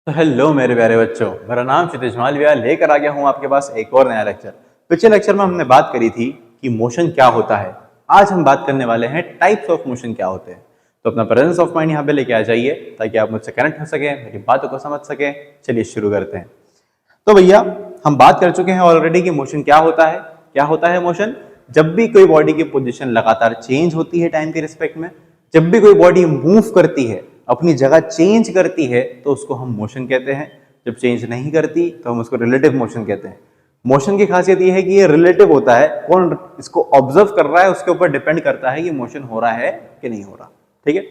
तो हेलो मेरे प्यारे बच्चों, मेरा नाम क्षितिज मालविया लेकर आ गया हूँ आपके पास एक और नया लेक्चर। पिछले लेक्चर में हमने बात करी थी कि मोशन क्या होता है। आज हम बात करने वाले हैं टाइप्स ऑफ मोशन क्या होते हैं। तो अपना प्रेजेंस ऑफ माइंड यहाँ पे लेके आ जाइए ताकि आप मुझसे कनेक्ट हो सके, मेरी बातों को समझ सके। चलिए शुरू करते हैं। तो भैया हम बात कर चुके हैं ऑलरेडी कि मोशन क्या होता है। क्या होता है मोशन? जब भी कोई बॉडी की पोजीशन लगातार चेंज होती है टाइम के रिस्पेक्ट में, जब भी कोई बॉडी मूव करती है, अपनी जगह चेंज करती है, तो उसको हम मोशन कहते हैं। जब चेंज नहीं करती तो हम उसको रिलेटिव मोशन कहते हैं। मोशन की खासियत यह है कि ये रिलेटिव होता है, कौन इसको ऑब्जर्व कर रहा है उसके ऊपर डिपेंड करता है कि मोशन हो रहा है कि नहीं हो रहा। ठीक है,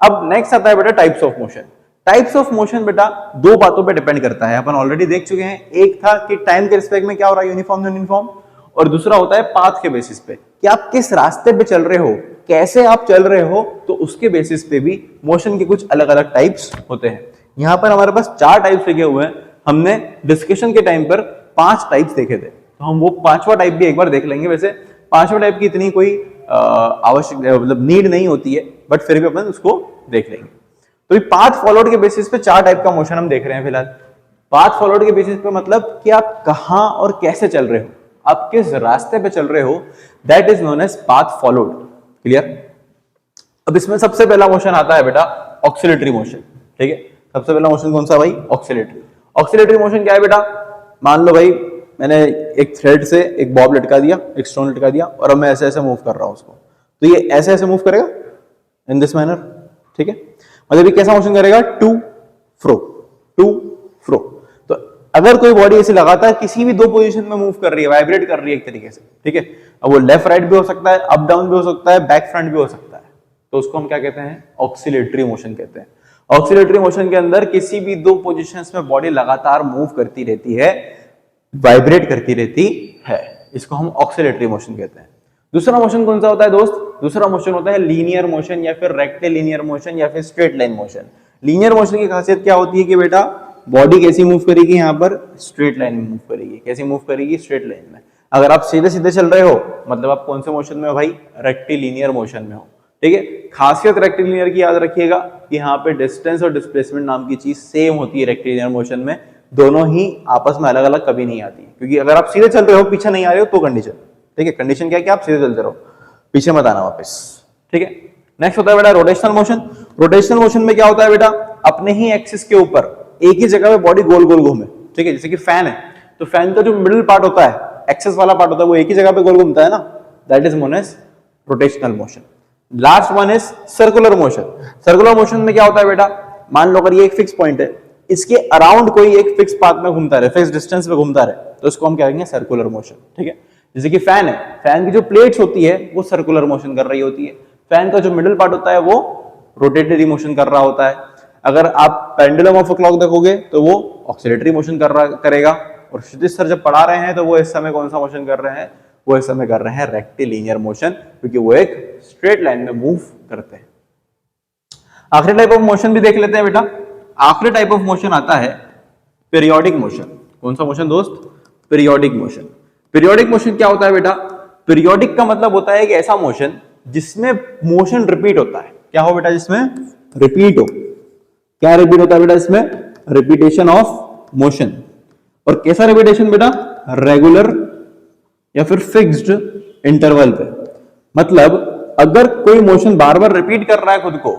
अब नेक्स्ट आता है बेटा types of motion. Types of motion बेटा दो बातों पे डिपेंड करता है, अपन ऑलरेडी देख चुके हैं। एक था कि टाइम के रिस्पेक्ट में क्या हो रहा है, यूनिफॉर्म नॉन यूनिफॉर्म, और दूसरा होता है पाथ के बेसिस पे कि आप किस रास्ते पे चल रहे हो, कैसे आप चल रहे हो, तो उसके बेसिस पे भी मोशन के कुछ अलग अलग टाइप्स होते हैं। यहां पर हमारे पास 4 टाइप्स लिखे हुए हैं। हमने डिस्कशन के टाइम पर 5 टाइप्स देखे थे, तो हम वो 5वां टाइप भी एक बार देख लेंगे। वैसे 5वें टाइप की इतनी कोई आवश्यक मतलब नीड नहीं होती है, बट फिर भी अपन उसको देख लेंगे। तो ये पाथ फॉलोड के बेसिस पे 4 टाइप का मोशन हम देख रहे हैं फिलहाल। पाथ फॉलोड के बेसिस पे मतलब कि आप कहां और कैसे चल रहे हो, आप किस रास्ते पे चल रहे हो, that is known as path followed. Clear? अब इसमें सबसे पहला मोशन आता है बेटा ऑक्सिलेटरी मोशन। ठीक है, सबसे पहला मोशन कौन सा भाई? ऑक्सिलेटरी। ऑक्सिलेटरी मोशन क्या है बेटा? मान लो भाई मैंने एक थ्रेड से एक बॉब लटका दिया, एक स्टोन लटका दिया, और अब मैं ऐसे ऐसे मूव कर रहा हूं उसको, तो ये ऐसे ऐसे मूव करेगा इन दिस मैनर। ठीक है, मतलब ये कैसा मोशन करेगा? टू फ्रो, टू फ्रो। तो अगर कोई बॉडी ऐसे लगातार किसी भी दो पोजीशन में मूव कर रही है, वाइब्रेट कर रही है एक तरीके से, ठीक है, अब वो लेफ्ट राइट भी हो सकता है, अप डाउन भी हो सकता है, बैक फ्रंट भी हो सकता है, तो उसको हम क्या कहते हैं? ऑक्सिलेटरी मोशन कहते हैं। ऑक्सिलेटरी मोशन के अंदर किसी भी दो पोजीशंस में बॉडी लगातार मूव करती रहती है, वाइब्रेट करती रहती है, इसको हम ऑक्सिलेटरी मोशन कहते हैं। दूसरा मोशन कौन सा होता है दोस्त? दूसरा मोशन होता है लीनियर मोशन, या फिर रेक्टिलिनियर मोशन, या फिर straight line motion. Linear motion की खासियत क्या होती है कि बेटा बॉडी कैसी मूव करेगी, यहां पर स्ट्रेट लाइन में मूव करेगी। कैसी मूव करेगी? स्ट्रेट लाइन में। अगर आप सीधे सीधे चल रहे हो मतलब आप कौन से मोशन में हो भाई? रेक्टिलिनियर मोशन में हो। ठीक है, खासियत रेक्टिलिनियर की याद रखिएगा कि यहाँ पे डिस्टेंस और डिस्प्लेसमेंट नाम की चीज सेम होती है रेक्टिलिनियर मोशन में, दोनों ही आपस में अलग अलग कभी नहीं आती, क्योंकि अगर आप सीधे चल रहे हो पीछे नहीं आ रहे हो तो कंडीशन। ठीक है, कंडीशन क्या है कि आप सीधे चलते रहो, पीछे मत आना वापस। ठीक है, नेक्स्ट होता है बेटा रोटेशनल मोशन। रोटेशनल मोशन में क्या होता है बेटा? अपने ही एक्सिस के ऊपर एक ही जगह पे बॉडी गोल गोल घूमे। ठीक है, जैसे कि फैन है, तो फैन का जो मिडिल पार्ट होता है, एक्सेस वाला पार्ट होता है, वो एक ही जगह पे गोल घूमता है ना, that is known as rotational motion. Last one is circular motion. Circular motion में क्या होता है बेटा? मान लो अगर ये एक फिक्स पॉइंट है, इसके अराउंड कोई एक फिक्स पाथ में घूमता रहे, फिक्स डिस्टेंस पे घूमता रहे, तो इसको हम क्या कहेंगे? Circular motion. ठीक है, जैसे कि फैन है, फैन की जो प्लेट्स होती है वो सर्कुलर मोशन कर रही होती है, फैन का जो मिडिल पार्ट होता है वो रोटेटरी मोशन कर रहा होता है। अगर आप पेंडुलम ऑफ अ क्लॉक देखोगे तो वो ऑक्सिलेटरी मोशन करेगा, और क्षितिज सर जब पढ़ा रहे हैं तो वो इस समय कौन सा मोशन कर रहे हैं? वो इस समय कर रहे हैं रेक्टिलिनियर मोशन, क्योंकि वो एक स्ट्रेट लाइन में मूव करते हैं। आखिरी टाइप ऑफ मोशन भी देख लेते हैं बेटा। आखिरी टाइप ऑफ मोशन आता है पीरियोडिक मोशन। कौन सा मोशन दोस्त? Periodic motion. पीरियोडिक मोशन क्या होता है बेटा? पीरियोडिक का मतलब होता है एक ऐसा मोशन जिसमें मोशन रिपीट होता है। क्या हो बेटा? जिसमें रिपीट हो। क्या रिपीट होता है बेटा? इसमें रिपीटेशन ऑफ मोशन। और कैसा रिपीटेशन बेटा? रेगुलर या फिर फिक्स्ड इंटरवल पे। मतलब अगर कोई मोशन बार बार रिपीट कर रहा है खुद को,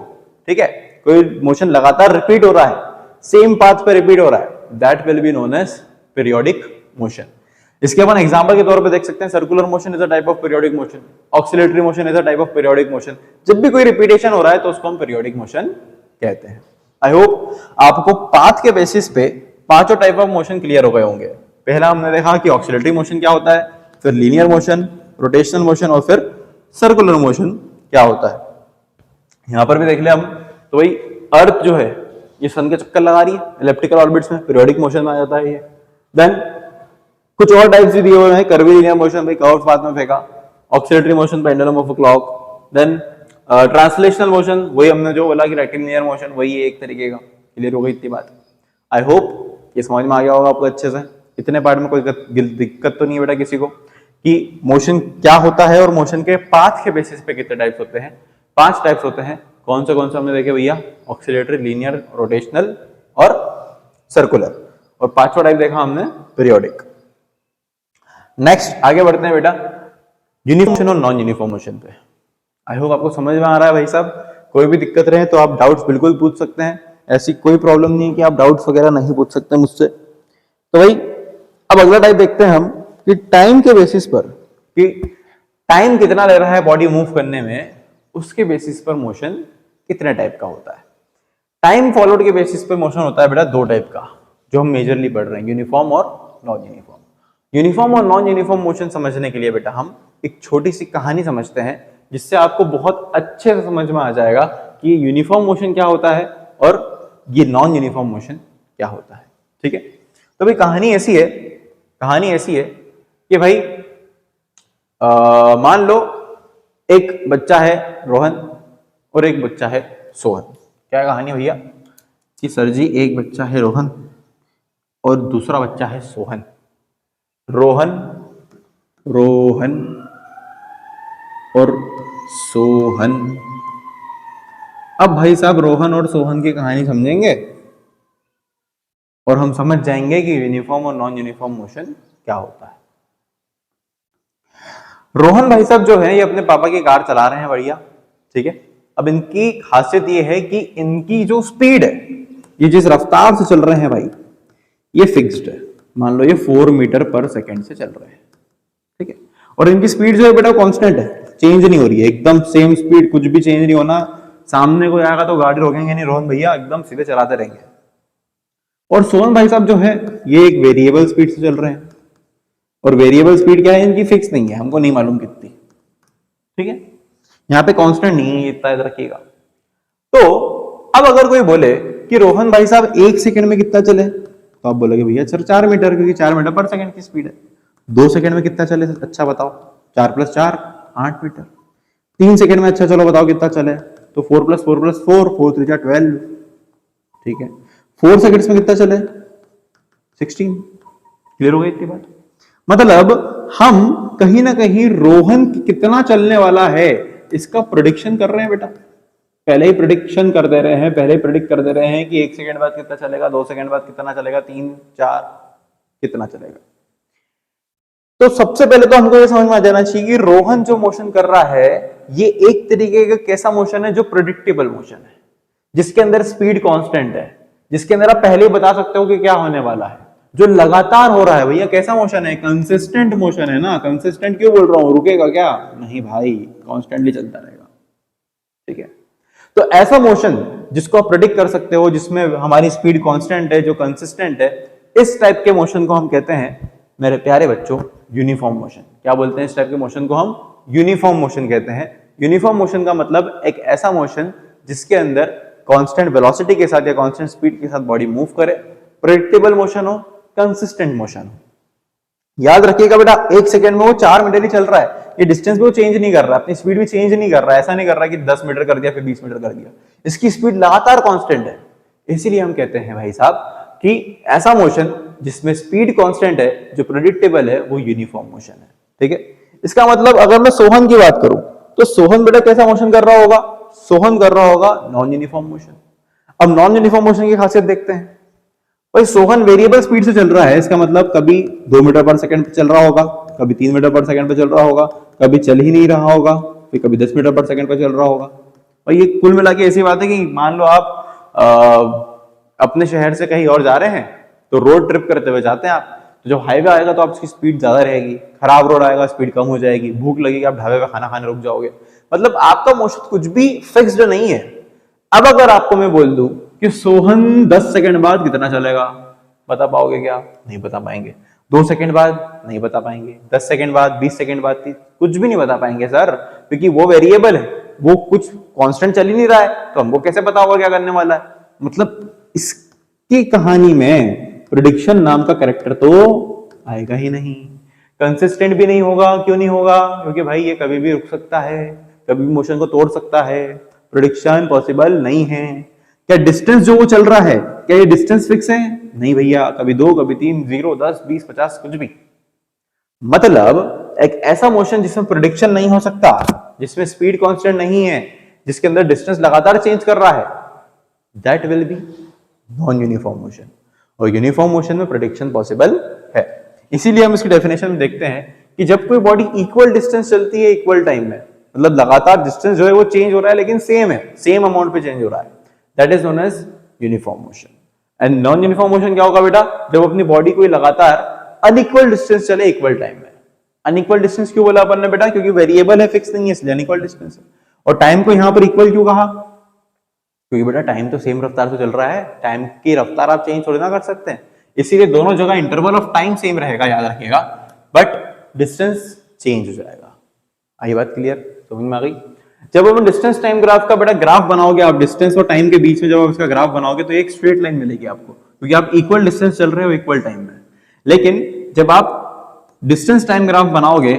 ठीक है, कोई मोशन लगातार रिपीट हो रहा है, सेम पाथ पे रिपीट हो रहा है, that will be known as periodic motion. इसके अपन एग्जांपल के तौर पे देख सकते हैं, circular motion is a type of periodic motion, oscillatory motion is a type of periodic motion. जब भी कोई रिपीटेशन हो रहा है तो उसको हम पीरियोडिक मोशन कहते हैं। आई होप आपको पाथ के बेसिस पे पांचों टाइप ऑफ मोशन क्लियर हो गए होंगे। पहला हमने देखा कि ऑक्सिलेटरी मोशन क्या होता है, फिर लीनियर मोशन, रोटेशनल मोशन, और फिर सर्कुलर मोशन क्या होता है। यहां पर भी देख ले हम, तो भाई अर्थ जो है ये सन के चक्कर लगा रही है इलिप्टिकल ऑर्बिट्स में, पीरियोडिक मोशन में आ जाता है ये। देन कुछ और टाइप्स भी दिए हुए हैं, कर्वीलिनियर मोशन भाई कर्व्ड पाथ में फेंका, oscillatory motion pendulum of a clock, then translational motion वही हमने जो बोला कि रेक्टिलिनियर मोशन, वही है एक तरीके का। क्लियर हो गई इतनी बात? आई होप ये समझ में आ गया होगा आपको अच्छे से। इतने पार्ट में कोई दिक्कत तो नहीं है बेटा किसी को कि मोशन क्या होता है और मोशन के पाथ के बेसिस पे कितने टाइप्स होते हैं? 5 टाइप्स होते हैं। कौन से हमने देखे भैया? ऑक्सिलेटरी, लीनियर, रोटेशनल और सर्कुलर, और पांचवा टाइप देखा हमने पीरियोडिक। नेक्स्ट आगे बढ़ते हैं बेटा यूनिफॉर्म मोशन और नॉन यूनिफॉर्म मोशन पे। आई होप आपको समझ में आ रहा है भाई साहब। कोई भी दिक्कत रहे तो आप डाउट्स बिल्कुल पूछ सकते हैं, ऐसी कोई प्रॉब्लम नहीं है कि आप डाउट्स वगैरह नहीं पूछ सकते मुझसे। तो भाई अब अगला टाइप देखते हैं हम कि टाइम के बेसिस पर, कि टाइम कितना ले रहा है बॉडी मूव करने में, उसके बेसिस पर मोशन कितने टाइप का होता है। टाइम फॉलोड के बेसिस पर मोशन होता है बेटा दो टाइप का, जो हम मेजरली पढ़ रहे हैं, यूनिफॉर्म और नॉन यूनिफॉर्म। यूनिफॉर्म और नॉन यूनिफॉर्म मोशन समझने के लिए बेटा हम एक छोटी सी कहानी समझते हैं, जिससे आपको बहुत अच्छे से समझ में आ जाएगा कि यूनिफॉर्म मोशन क्या होता है और ये नॉन यूनिफॉर्म मोशन क्या होता है। ठीक है, तो भाई कहानी ऐसी है कि भाई मान लो एक बच्चा है रोहन और एक बच्चा है सोहन। क्या कहानी भैया कि सर जी एक बच्चा है रोहन और दूसरा बच्चा है सोहन। रोहन और सोहन। अब भाई साहब रोहन और सोहन की कहानी समझेंगे और हम समझ जाएंगे कि यूनिफॉर्म और नॉन यूनिफॉर्म मोशन क्या होता है। रोहन भाई साहब जो है ये अपने पापा की कार चला रहे हैं बढ़िया, ठीक है। अब इनकी खासियत ये है कि इनकी जो स्पीड है, ये जिस रफ्तार से चल रहे हैं भाई, ये फिक्स्ड है। मान लो ये 4 मीटर पर सेकेंड से चल रहे हैं, ठीक है। और इनकी स्पीड जो है बेटा कांस्टेंट है, चेंज नहीं हो रही है, एकदम सेम स्पीड, कुछ भी चेंज नहीं होना। सामने कोई आएगा तो गाड़ी रोकेंगे नहीं रोहन भैया, एकदम सीधे चलाते रहेंगे। और सोहन भाई साहब जो है ये एक वेरिएबल स्पीड से चल रहे हैं, और वेरिएबल स्पीड क्या है इनकी, फिक्स नहीं है, हमको नहीं मालूम कितनी, ठीक है। यहाँ पे कांस्टेंट नहीं है, इतना याद रखिएगा। तो अब अगर कोई बोले कि रोहन भाई साहब 1 सेकंड में कितना चले, तो आप बोलोगे भैया सर 4 मीटर, क्योंकि 4 मीटर पर सेकंड की स्पीड है। 2 सेकंड में कितना चले, अच्छा बताओ, 4 + 4 8 मीटर। 3 सेकंड में, अच्छा चलो बताओ कितना चले, तो 4 + 4 + 4 4 3 12, ठीक है। 4 सेकंड्स में कितना चले, 16। क्लियर हो गई इतनी बात। मतलब हम कहीं ना कहीं रोहन कितना चलने वाला है इसका प्रेडिक्शन कर रहे हैं बेटा, पहले ही प्रेडिक्शन कर दे रहे हैं, पहले ही प्रेडिक्ट कर दे रहे हैं कि 1 सेकंड बाद कितना चलेगा, 2 सेकंड बाद कितना चलेगा, 3 4 कितना चलेगा। तो सबसे पहले तो हमको ये समझ में आ जाना चाहिए कि रोहन जो मोशन कर रहा है ये एक तरीके का कैसा मोशन है, जो प्रेडिक्टेबल मोशन है, जिसके अंदर स्पीड कांस्टेंट है, जिसके अंदर आप पहले ही बता सकते हो कि क्या होने वाला है, जो लगातार हो रहा है। भैया कैसा मोशन है, कंसिस्टेंट मोशन है ना। कंसिस्टेंट क्यों बोल रहा हूं, रुकेगा क्या, नहीं भाई, कॉन्स्टेंटली चलता रहेगा, ठीक है। तो ऐसा मोशन जिसको आप प्रेडिक्ट कर सकते हो, जिसमें हमारी स्पीड कांस्टेंट है, जो कंसिस्टेंट है, इस टाइप के मोशन को हम कहते हैं मेरे प्यारे बच्चों यूनिफॉर्म मोशन। क्या बोलते हैं इस टाइप के मोशन को, हम यूनिफॉर्म मोशन कहते हैं। यूनिफॉर्म मोशन का मतलब एक ऐसा मोशन जिसके अंदर कांस्टेंट वेलोसिटी के साथ या कांस्टेंट स्पीड के साथ बॉडी मूव करे, प्रेडिक्टेबल मोशन हो, कंसिस्टेंट मोशन हो। याद रखिएगा बेटा 1 सेकंड में वो 4 मीटर ही चल रहा है, ये डिस्टेंस भी वो चेंज नहीं कर रहा, अपनी स्पीड भी चेंज नहीं कर रहा है। ऐसा नहीं कर रहा कि 10 मीटर कर दिया फिर 20 मीटर कर दिया, इसकी स्पीड लगातार कांस्टेंट है। इसीलिए हम कहते हैं भाई साहब कि ऐसा मोशन जिसमें स्पीड कांस्टेंट है, जो प्रेडिक्टेबल है, वो यूनिफॉर्म मोशन है, ठीक है। इसका मतलब अगर मैं सोहन की बात करूं तो सोहन बेटा कैसा मोशन कर रहा होगा, सोहन कर रहा होगा नॉन यूनिफॉर्म मोशन। अब नॉन यूनिफॉर्म मोशन की खासियत देखते हैं। भाई सोहन वेरिएबल स्पीड से चल रहा है, इसका मतलब कभी 2 मीटर पर सेकंड पे चल रहा होगा, कभी 3 मीटर पर सेकंड पे चल रहा होगा, कभी चल ही नहीं रहा होगा, फिर कभी 10 मीटर पर सेकंड पे चल रहा होगा। और ये कुल मिला के ऐसी बात है कि मान लो आप अपने शहर से कहीं और जा रहे हैं, तो रोड ट्रिप करते हुए जाते हैं आप, तो जब हाईवे आएगा तो आपकी स्पीड ज्यादा रहेगी, खराब रोड आएगा स्पीड कम हो जाएगी, भूख लगेगी आप ढाबे पे खाना खाने रुक जाओगे। मतलब आपका मोशन कुछ भी फिक्स्ड नहीं है। अब अगर आपको मैं बोल दूं कि सोहन 10 सेकंड बाद कितना चलेगा, बता पाओगे क्या, नहीं बता पाएंगे। 2 सेकंड बाद नहीं बता पाएंगे, 10 सेकंड बाद, 20 सेकंड बाद, कुछ भी नहीं बता पाएंगे सर, क्योंकि वो वेरिएबल है, वो कुछ कांस्टेंट चल ही नहीं रहा है, तो हमको कैसे पता होगा क्या करने वाला है। मतलब इसकी कहानी में प्रेडिक्शन नाम का कैरेक्टर तो आएगा ही नहीं, कंसिस्टेंट भी नहीं होगा। क्यों नहीं होगा, क्योंकि भाई ये कभी भी रुक सकता है, कभी भी मोशन को तोड़ सकता है, प्रेडिक्शन पॉसिबल नहीं है। क्या डिस्टेंस जो वो चल रहा है, क्या ये डिस्टेंस फिक्स है, नहीं भैया, कभी 2 कभी 3 0 10 20 50 कुछ भी। मतलब एक ऐसा मोशन जिसमें प्रेडिक्शन नहीं हो सकता, जिसमें स्पीड कांस्टेंट नहीं है, जिसके अंदर डिस्टेंस लगातार चेंज कर रहा है, that will B non uniform motion. और यूनिफॉर्म मोशन में प्रेडिक्शन पॉसिबल है। इसीलिए हम इसकी डेफिनेशन में देखते हैं कि जब कोई बॉडी इक्वल डिस्टेंस चलती है इक्वल टाइम में, मतलब लगातार डिस्टेंस जो है वो चेंज हो रहा है लेकिन सेम है, सेम अमाउंट पे चेंज हो रहा है, that is known as uniform motion. And non uniform motion क्या होगा बेटा? जब अपनी बॉडी कोई लगातार अनइक्वल डिस्टेंस चले इक्वल टाइम में। अनइक्वल डिस्टेंस क्यों बोला अपन ने बेटा? क्योंकि वेरिएबल है, फिक्स नहीं है, इसलिए अनइक्वल डिस्टेंस है। और टाइम को यहां पर इक्वल क्यों कहा? क्योंकि बेटा टाइम तो सेम रफ्तार से चल रहा है, टाइम की रफ्तार आप चेंज थोड़ी ना कर सकते हैं, इसीलिए दोनों जगह इंटरवल ऑफ टाइम सेम रहेगा, याद रखिएगा, बट डिस्टेंस चेंज हो जाएगा। आई बात क्लियर? समझ में आ गई? जब हम डिस्टेंस टाइम ग्राफ का बेटा ग्राफ बनाओगे आप, डिस्टेंस और टाइम के बीच में जब आप इसका ग्राफ बनाओगे तो एक स्ट्रेट लाइन मिलेगी आपको, क्योंकि आप इक्वल डिस्टेंस चल रहे हो इक्वल टाइम में। लेकिन जब आप डिस्टेंस टाइम ग्राफ बनाओगे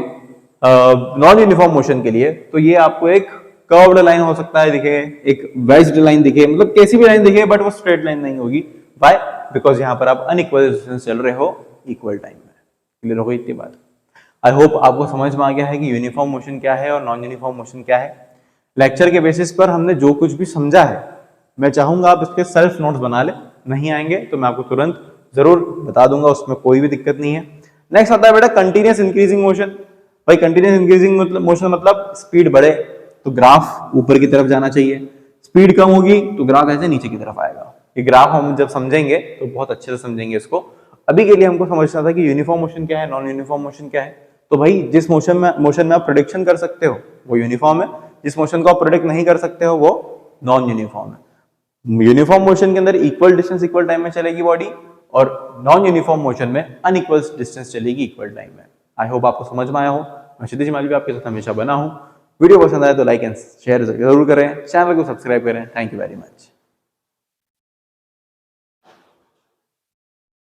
नॉन यूनिफॉर्म मोशन के लिए, तो ये आपको एक कर्व्ड लाइन हो सकता है दिखे, एक वेज्ड लाइन दिखे, मतलब कैसी भी लाइन दिखे, बट वो स्ट्रेट लाइन नहीं होगी। व्हाई? बिकॉज यहां पर आप अनइक्वल डिस्टेंस चल रहे हो इक्वल टाइम में। क्लियर हो गई इतनी बात? आई होप आपको समझ में आ गया है कि यूनिफॉर्म मोशन क्या है और नॉन यूनिफॉर्म मोशन क्या है। लेक्चर के बेसिस पर हमने जो कुछ भी समझा है, मैं चाहूंगा आप इसके सेल्फ नोट्स बना ले, नहीं आएंगे तो मैं आपको तुरंत जरूर बता दूंगा, उसमें कोई भी दिक्कत नहीं है। नेक्स्ट आता है बेटा कंटिन्यूअस इंक्रीजिंग मोशन। भाई कंटिन्यूअस इंक्रीजिंग मतलब मोशन मतलब स्पीड बढ़े तो ग्राफ ऊपर की तरफ जाना चाहिए, स्पीड कम होगी तो ग्राफ ऐसे नीचे की तरफ आएगा। ये ग्राफ हम जब समझेंगे तो बहुत अच्छे से समझेंगे इसको। अभी के लिए हमको समझना था कि यूनिफॉर्म मोशन क्या है, नॉन यूनिफॉर्म मोशन क्या है। तो भाई जिस मोशन में आप प्रेडिक्शन कर सकते हो वो यूनिफॉर्म है, जिस मोशन को आप प्रेडिक्ट नहीं कर सकते हो वो नॉन यूनिफॉर्म है। यूनिफॉर्म मोशन के अंदर इक्वल डिस्टेंस इक्वल टाइम में चलेगी बॉडी, और नॉन यूनिफॉर्म मोशन में अनइक्वल डिस्टेंस चलेगी इक्वल टाइम में। आई होप आपको समझ में आया हो। मैं क्षितिज मालवी आपके साथ हमेशा बना हूं। वीडियो पसंद आए तो लाइक एंड शेयर जरूर करें, चैनल को सब्सक्राइब करें। Thank you very much.